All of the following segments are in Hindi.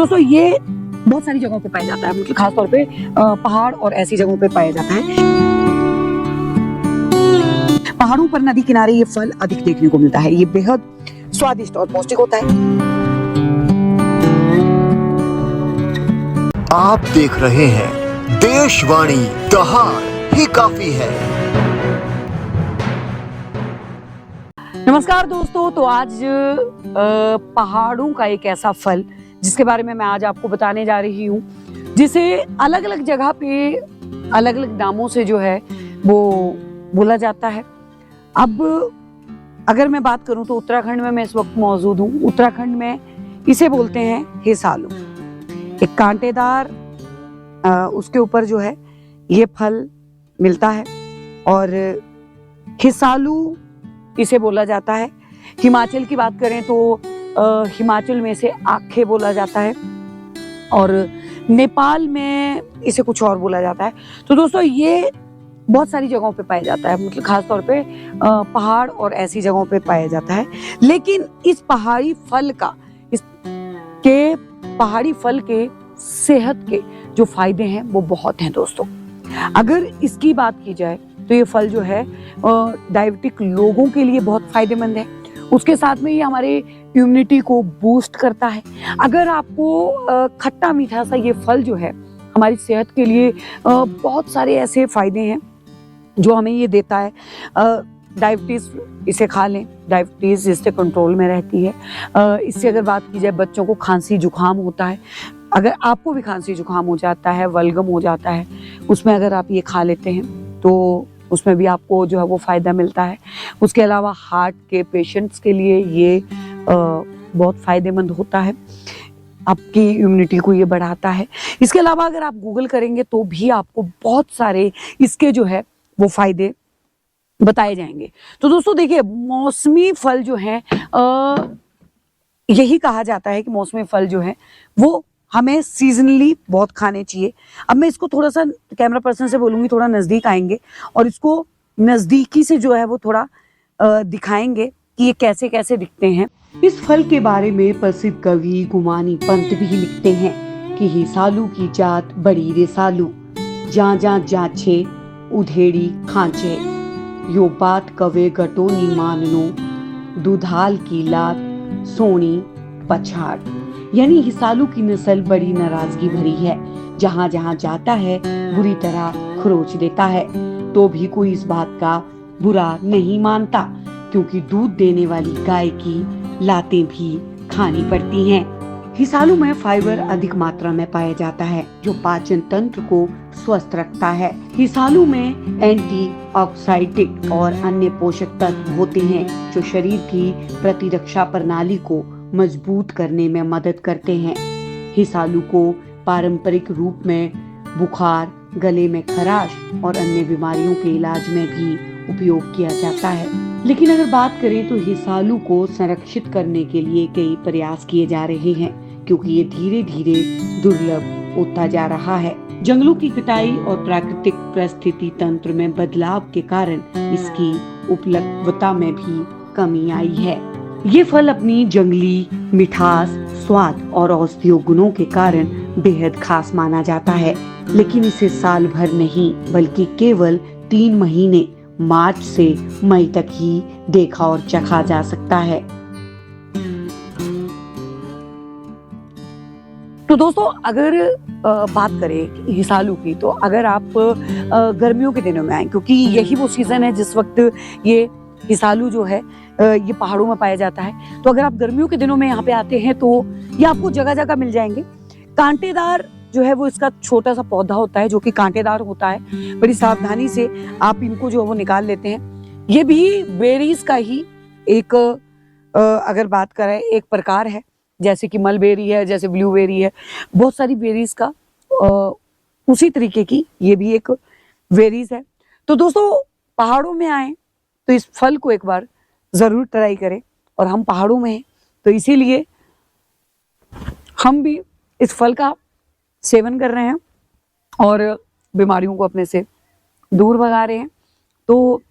दोस्तों ये बहुत सारी जगहों पे पाया जाता है, मतलब खासतौर पे पहाड़ और ऐसी जगहों पे पाया जाता है। पहाड़ों पर नदी किनारे ये फल अधिक देखने को मिलता है। ये बेहद स्वादिष्ट और पौष्टिक होता है। आप देख रहे हैं देशवाणी, दहाड़ ही काफी है। नमस्कार दोस्तों, तो आज पहाड़ों का एक ऐसा फल जिसके बारे में मैं आज आपको बताने जा रही हूँ, जिसे अलग अलग जगह पे अलग अलग नामों से जो है वो बोला जाता है। अब अगर मैं बात करूं तो उत्तराखंड में मैं इस वक्त मौजूद हूँ। उत्तराखंड में इसे बोलते हैं हिसालू। एक कांटेदार उसके ऊपर जो है ये फल मिलता है और हिसालू इसे बोला जाता है। हिमाचल की बात करें तो हिमाचल में इसे आखे बोला जाता है और नेपाल में इसे कुछ और बोला जाता है। तो दोस्तों ये बहुत सारी जगहों पे पाया जाता है, मतलब खासतौर पे पहाड़ और ऐसी जगहों पे पाया जाता है। लेकिन इस पहाड़ी फल के सेहत के जो फायदे हैं वो बहुत हैं दोस्तों। अगर इसकी बात की जाए तो ये फल जो है डायबिटिक लोगों के लिए बहुत फायदेमंद है। उसके साथ में ये हमारे इम्यूनिटी को बूस्ट करता है। अगर आपको खट्टा मीठा सा ये फल जो है हमारी सेहत के लिए बहुत सारे ऐसे फायदे हैं जो हमें ये देता है। डायबिटीज इसे खा लें, डायबिटीज इससे कंट्रोल में रहती है। इससे अगर बात की जाए, बच्चों को खांसी जुकाम होता है, अगर आपको भी खांसी जुकाम हो जाता है, बलगम हो जाता है, उसमें अगर आप ये खा लेते हैं तो उसमें भी आपको जो है वो फायदा मिलता है। उसके अलावा हार्ट के पेशेंट्स के लिए ये बहुत फायदेमंद होता है, आपकी इम्यूनिटी को ये बढ़ाता है। इसके अलावा अगर आप गूगल करेंगे तो भी आपको बहुत सारे इसके जो है वो फायदे बताए जाएंगे। तो दोस्तों देखिए, मौसमी फल जो है यही कहा जाता है कि मौसमी फल जो है वो हमें सीजनली बहुत खाने चाहिए। अब मैं इसको थोड़ा सा कैमरा पर्सन से बोलूंगी, थोड़ा नजदीक आएंगे और इसको नजदीकी से जो है वो थोड़ा दिखाएंगे कि ये कैसे कैसे दिखते हैं। इस फल के बारे में प्रसिद्ध कवि गुमानी पंत भी लिखते हैं कि हिसालू की जात बड़ी रेसालू, जा जा जाछे उधेड़ी खांचे, यो बात कवे गटोनी माननो, दुधाल की लात सोनी पछाड़। यानी हिसालू की नस्ल बड़ी नाराजगी भरी है, जहाँ जहाँ जाता है बुरी तरह खरोच देता है, तो भी कोई इस बात का बुरा नहीं मानता, क्योंकि दूध देने वाली गाय की लातें भी खानी पड़ती हैं। हिसालू में फाइबर अधिक मात्रा में पाया जाता है, जो पाचन तंत्र को स्वस्थ रखता है। हिसालू में एंटीऑक्सीडेंट और अन्य पोषक तत्व होते हैं, जो शरीर की प्रतिरक्षा प्रणाली को मजबूत करने में मदद करते हैं। हिसालू को पारंपरिक रूप में बुखार, गले में खराश और अन्य बीमारियों के इलाज में भी उपयोग किया जाता है। लेकिन अगर बात करें तो हिसालू को संरक्षित करने के लिए कई प्रयास किए जा रहे हैं, क्योंकि ये धीरे धीरे दुर्लभ होता जा रहा है। जंगलों की कटाई और प्राकृतिक परिस्थिति तंत्र में बदलाव के कारण इसकी उपलब्धता में भी कमी आई है। ये फल अपनी जंगली मिठास, स्वाद और औषधीय गुणों के कारण बेहद खास माना जाता है। लेकिन इसे साल भर नहीं बल्कि केवल 3 महीने मार्च से मई तक ही देखा और चखा जा सकता है। तो दोस्तों अगर बात करें हिसालू की, तो अगर आप गर्मियों के दिनों में आए, क्योंकि यही वो सीजन है जिस वक्त ये हिसालू जो है ये पहाड़ों में पाया जाता है, तो अगर आप गर्मियों के दिनों में यहाँ पे आते हैं तो ये आपको जगह जगह मिल जाएंगे। कांटेदार जो है वो इसका छोटा सा पौधा होता है जो कि कांटेदार होता है। बड़ी सावधानी से आप इनको जो है वो निकाल लेते हैं। ये भी बेरीज का ही एक अगर बात करें एक प्रकार है, जैसे कि मलबेरी है, जैसे ब्लूबेरी है, बहुत सारी बेरीज का उसी तरीके की ये भी एक बेरीज है। तो दोस्तों पहाड़ों में आए तो इस फल को एक बार जरूर ट्राई करें। और हम पहाड़ों में हैं तो इसीलिए हम भी इस फल का सेवन कर रहे हैं और बीमारियों को अपने से दूर भगा रहे हैं। तो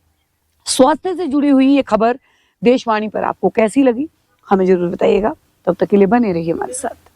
स्वास्थ्य से जुड़ी हुई ये खबर देशवाणी पर आपको कैसी लगी हमें जरूर बताइएगा। तब तक के लिए बने रहिए हमारे साथ।